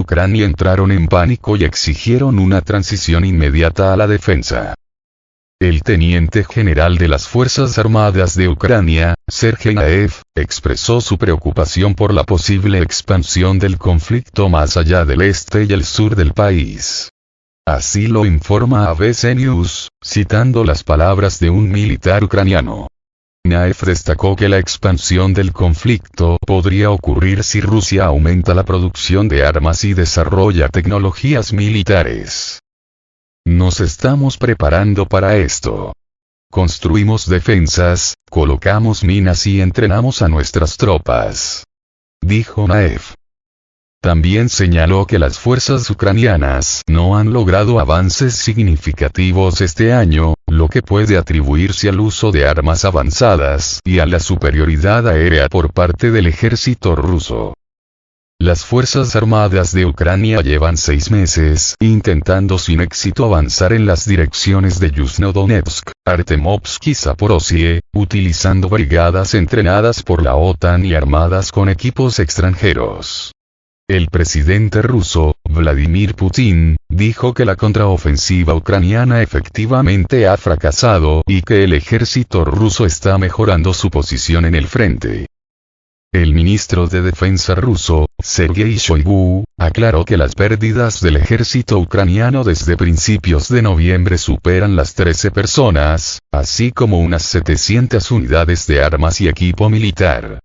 Ucrania entraron en pánico y exigieron una transición inmediata a la defensa. El teniente general de las Fuerzas Armadas de Ucrania, Sergei Naev, expresó su preocupación por la posible expansión del conflicto más allá del este y el sur del país. Así lo informa ABC News, citando las palabras de un militar ucraniano. Naev destacó que la expansión del conflicto podría ocurrir si Rusia aumenta la producción de armas y desarrolla tecnologías militares. Nos estamos preparando para esto. Construimos defensas, colocamos minas y entrenamos a nuestras tropas, dijo Naev. También señaló que las fuerzas ucranianas no han logrado avances significativos este año, lo que puede atribuirse al uso de armas avanzadas y a la superioridad aérea por parte del ejército ruso. Las Fuerzas Armadas de Ucrania llevan 6 meses intentando sin éxito avanzar en las direcciones de Yuzhno-Donetsk, Artemovsk y Zaporozhye, utilizando brigadas entrenadas por la OTAN y armadas con equipos extranjeros. El presidente ruso, Vladimir Putin, dijo que la contraofensiva ucraniana efectivamente ha fracasado y que el ejército ruso está mejorando su posición en el frente. El ministro de Defensa ruso, Sergei Shoigu, aclaró que las pérdidas del ejército ucraniano desde principios de noviembre superan las 13 personas, así como unas 700 unidades de armas y equipo militar.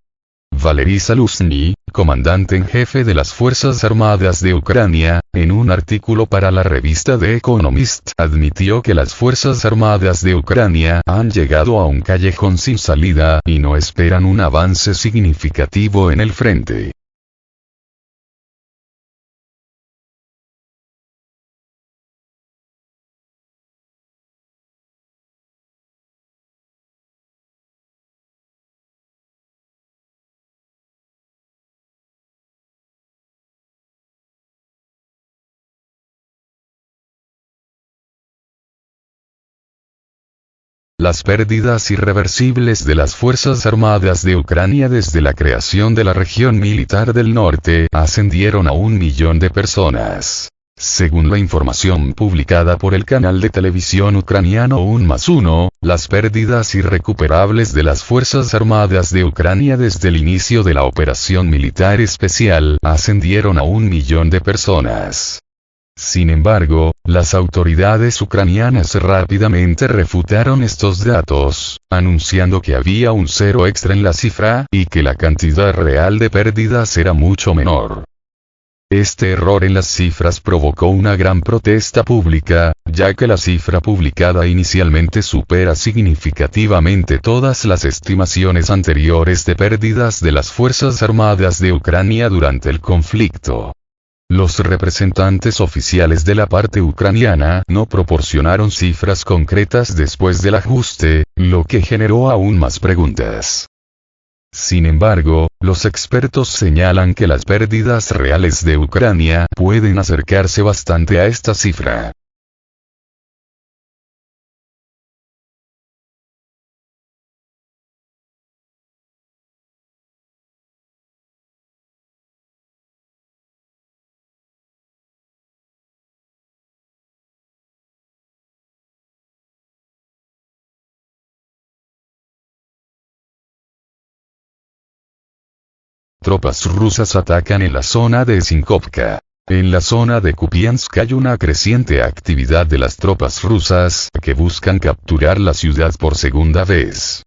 Valery Zaluzhny, comandante en jefe de las Fuerzas Armadas de Ucrania, en un artículo para la revista The Economist, admitió que las Fuerzas Armadas de Ucrania han llegado a un callejón sin salida y no esperan un avance significativo en el frente. Las pérdidas irreversibles de las Fuerzas Armadas de Ucrania desde la creación de la región militar del norte ascendieron a 1 millón de personas. Según la información publicada por el canal de televisión ucraniano 1+1, las pérdidas irrecuperables de las Fuerzas Armadas de Ucrania desde el inicio de la operación militar especial ascendieron a 1 millón de personas. Sin embargo, las autoridades ucranianas rápidamente refutaron estos datos, anunciando que había un cero extra en la cifra y que la cantidad real de pérdidas era mucho menor. Este error en las cifras provocó una gran protesta pública, ya que la cifra publicada inicialmente supera significativamente todas las estimaciones anteriores de pérdidas de las Fuerzas Armadas de Ucrania durante el conflicto. Los representantes oficiales de la parte ucraniana no proporcionaron cifras concretas después del ajuste, lo que generó aún más preguntas. Sin embargo, los expertos señalan que las pérdidas reales de Ucrania pueden acercarse bastante a esta cifra. Tropas rusas atacan en la zona de Sinkovka. En la zona de Kupiansk hay una creciente actividad de las tropas rusas que buscan capturar la ciudad por segunda vez.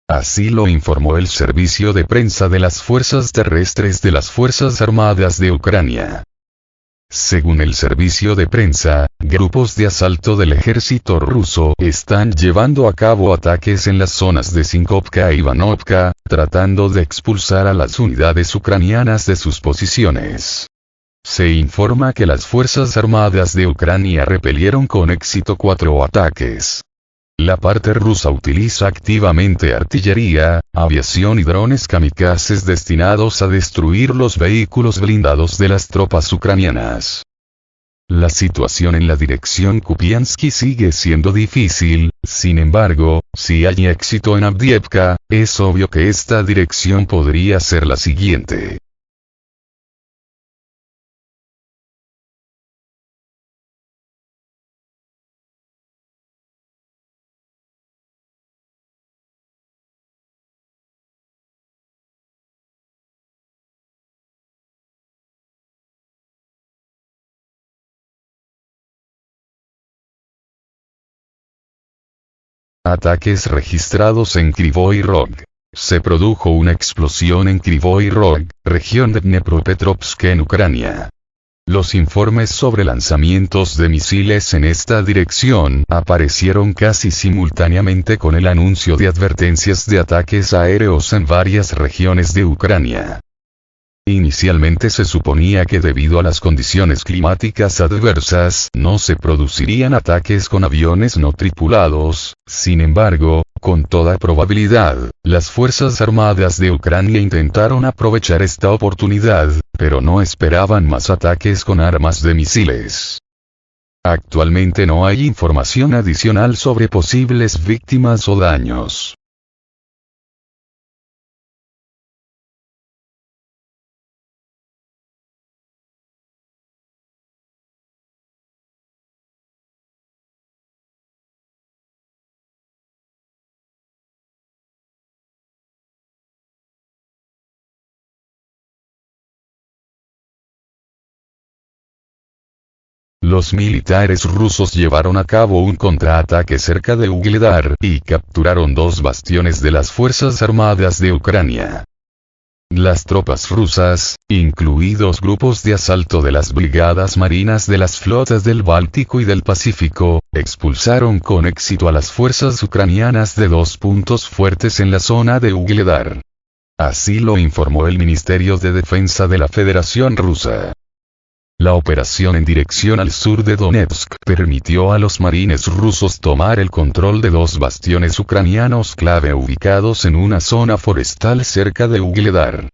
Así lo informó el servicio de prensa de las fuerzas terrestres de las Fuerzas Armadas de Ucrania. Según el servicio de prensa, grupos de asalto del ejército ruso están llevando a cabo ataques en las zonas de Sinkovka e Ivanovka, tratando de expulsar a las unidades ucranianas de sus posiciones. Se informa que las Fuerzas Armadas de Ucrania repelieron con éxito 4 ataques. La parte rusa utiliza activamente artillería, aviación y drones kamikazes destinados a destruir los vehículos blindados de las tropas ucranianas. La situación en la dirección Kupiansk sigue siendo difícil, sin embargo, si hay éxito en Avdiivka, es obvio que esta dirección podría ser la siguiente. Ataques registrados en Kryvyi Rog. Se produjo una explosión en Kryvyi Rog, región de Dnepropetrovsk en Ucrania. Los informes sobre lanzamientos de misiles en esta dirección aparecieron casi simultáneamente con el anuncio de advertencias de ataques aéreos en varias regiones de Ucrania. Inicialmente se suponía que debido a las condiciones climáticas adversas no se producirían ataques con aviones no tripulados. Sin embargo, con toda probabilidad, las Fuerzas Armadas de Ucrania intentaron aprovechar esta oportunidad, pero no esperaban más ataques con armas de misiles. Actualmente no hay información adicional sobre posibles víctimas o daños. Los militares rusos llevaron a cabo un contraataque cerca de Ugledar y capturaron 2 bastiones de las Fuerzas Armadas de Ucrania. Las tropas rusas, incluidos grupos de asalto de las brigadas marinas de las flotas del Báltico y del Pacífico, expulsaron con éxito a las fuerzas ucranianas de 2 puntos fuertes en la zona de Ugledar. Así lo informó el Ministerio de Defensa de la Federación Rusa. La operación en dirección al sur de Donetsk permitió a los marines rusos tomar el control de 2 bastiones ucranianos clave ubicados en una zona forestal cerca de Ugledar.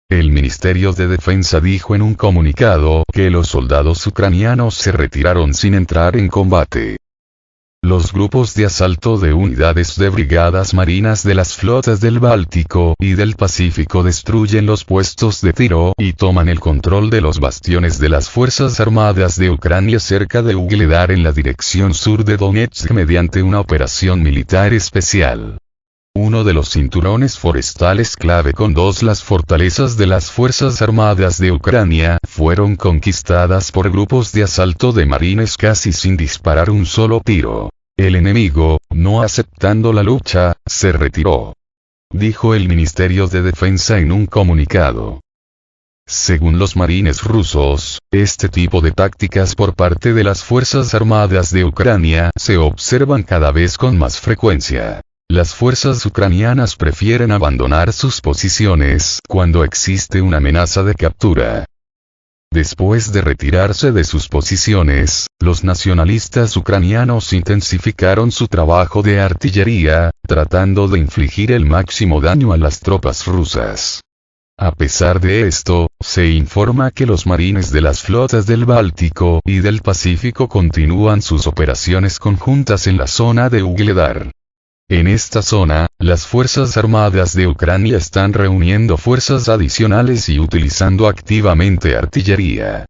El Ministerio de Defensa dijo en un comunicado que los soldados ucranianos se retiraron sin entrar en combate. Los grupos de asalto de unidades de brigadas marinas de las flotas del Báltico y del Pacífico destruyen los puestos de tiro y toman el control de los bastiones de las Fuerzas Armadas de Ucrania cerca de Ugledar en la dirección sur de Donetsk mediante una operación militar especial. Uno de los cinturones forestales clave con 2 las fortalezas de las Fuerzas Armadas de Ucrania fueron conquistadas por grupos de asalto de marines casi sin disparar un solo tiro. El enemigo, no aceptando la lucha, se retiró, dijo el Ministerio de Defensa en un comunicado. Según los marines rusos, este tipo de tácticas por parte de las Fuerzas Armadas de Ucrania se observan cada vez con más frecuencia. Las fuerzas ucranianas prefieren abandonar sus posiciones cuando existe una amenaza de captura. Después de retirarse de sus posiciones, los nacionalistas ucranianos intensificaron su trabajo de artillería, tratando de infligir el máximo daño a las tropas rusas. A pesar de esto, se informa que los marines de las flotas del Báltico y del Pacífico continúan sus operaciones conjuntas en la zona de Ugledar. En esta zona, las Fuerzas Armadas de Ucrania están reuniendo fuerzas adicionales y utilizando activamente artillería.